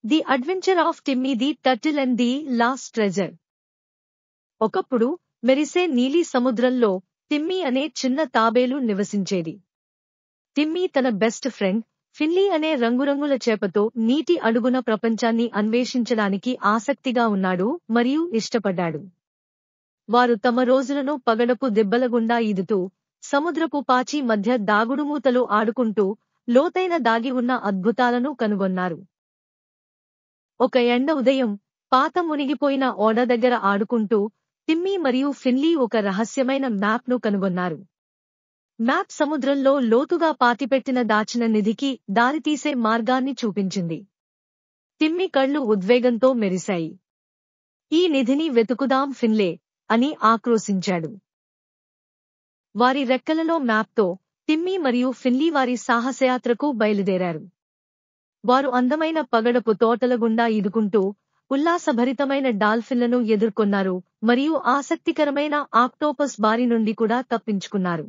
The adventure of Timmy the turtle and the last treasure. ఒకప్పుడు మెరిసే నీలి సముద్రంలో టిమ్మీ అనే చిన్న తాబేలు నివసించేది. టిమ్మీ తన బెస్ట్ ఫ్రెండ్ ఫిన్లీ అనే రంగురంగుల చేపతో నీటి అడుగున ప్రపంచాన్ని అన్వేషించడానికి ఆసక్తిగా ఉన్నాడు మరియు ఇష్టపడ్డాడు. వారు తమ రోజులను పగడపు దెబ్బలగుండా ఈదుతూ, సముద్రపు పాచి మధ్య దాగుడుమూతలు ఆడుకుంటూ, లోతైన దాగి ఉన్న అద్భుతాలను కనుగొన్నారు. ఒక ఎండ ఉదయం, పాత మునిగిపోయిన ఓడ దగ్గర ఆడుకుంటూ, టిమ్మీ మరియు ఫిన్లీ ఒక రహస్యమైన మ్యాప్ను కనుగొన్నారు. మ్యాప్ సముద్రంలో లోతుగా పాతిపెట్టిన దాచిన నిధికి దారితీసే మార్గాన్ని చూపించింది. టిమ్మీ కళ్ళు ఉద్వేగంతో మెరిశాయి. ఈ నిధిని వెతుకుదాం ఫిన్లే అని ఆక్రోశించాడు. వారి రెక్కలలో మ్యాప్తో టిమ్మీ మరియు ఫిన్లీ వారి సాహసయాత్రకు బయలుదేరారు. వారు అందమైన పగడపు తోటల గుండా ఈదుకుంటూ, ఉల్లాసభరితమైన డాల్ఫిన్లను ఎదుర్కొన్నారు మరియు ఆసక్తికరమైన ఆక్టోపస్ బారి నుండి కూడా తప్పించుకున్నారు.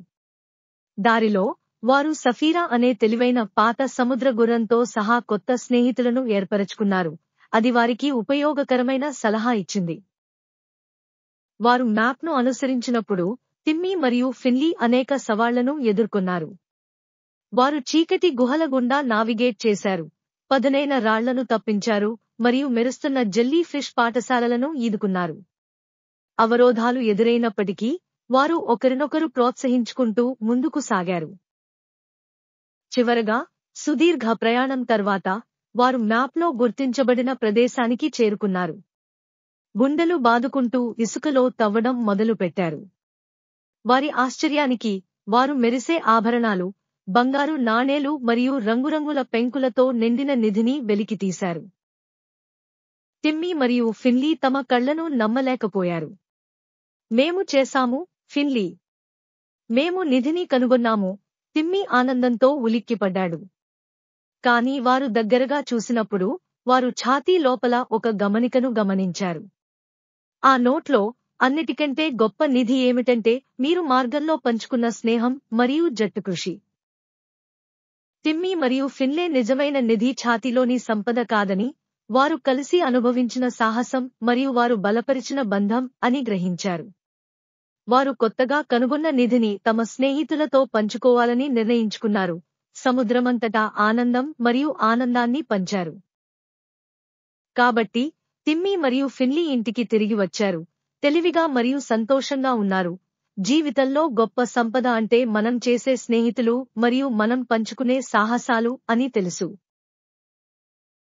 దారిలో వారు సఫీరా అనే తెలివైన పాత సముద్ర గుర్రంతో సహా కొత్త స్నేహితులను ఏర్పరచుకున్నారు. అది వారికి ఉపయోగకరమైన సలహా ఇచ్చింది. వారు మ్యాప్ను అనుసరించినప్పుడు టిమ్మీ మరియు ఫిన్లీ అనేక సవాళ్లను ఎదుర్కొన్నారు. వారు చీకటి గుహల గుండా నావిగేట్ చేశారు, పదునైన రాళ్లను తప్పించారు మరియు మెరుస్తున్న జెల్లీ ఫిష్ పాఠశాలలను ఈదుకున్నారు. అవరోధాలు ఎదురైనప్పటికీ వారు ఒకరినొకరు ప్రోత్సహించుకుంటూ ముందుకు సాగారు. చివరగా, సుదీర్ఘ ప్రయాణం తర్వాత వారు మ్యాప్లో గుర్తించబడిన ప్రదేశానికి చేరుకున్నారు. గుండెలు బాదుకుంటూ ఇసుకలో తవ్వడం మొదలుపెట్టారు. వారి ఆశ్చర్యానికి, వారు మెరిసే ఆభరణాలు, బంగారు నాణేలు మరియు రంగురంగుల పెంకులతో నిండిన నిధిని వెలికితీశారు. టిమ్మీ మరియు ఫిన్లీ తమ కళ్లను నమ్మలేకపోయారు. మేము చేశాము, ఫిన్లీ. మేము నిధిని కనుగొన్నాము, టిమ్మీ ఆనందంతో ఉలిక్కిపడ్డాడు. కాని వారు దగ్గరగా చూసినప్పుడు, వారు ఛాతీ లోపల ఒక గమనికను గమనించారు. ఆ నోట్లో, అన్నిటికంటే గొప్ప నిధి ఏమిటంటే మీరు మార్గంలో పంచుకున్న స్నేహం మరియు జట్టుకృషి. టిమ్మీ మరియు ఫిన్లే నిజమైన నిధి ఛాతీలోని సంపద కాదని, వారు కలిసి అనుభవించిన సాహసం మరియు వారు బలపరిచిన బంధం అని గ్రహించారు. వారు కొత్తగా కనుగొన్న నిధిని తమ స్నేహితులతో పంచుకోవాలని నిర్ణయించుకున్నారు. సముద్రమంతటా ఆనందం మరియు ఆనందాన్ని పంచారు. కాబట్టి టిమ్మీ మరియు ఫిన్లీ ఇంటికి తిరిగి వచ్చారు, తెలివిగా మరియు సంతోషంగా ఉన్నారు. జీవితంలో గొప్ప సంపద అంటే మనం చేసే స్నేహితులు మరియు మనం పంచుకునే సాహసాలు అని తెలుసు.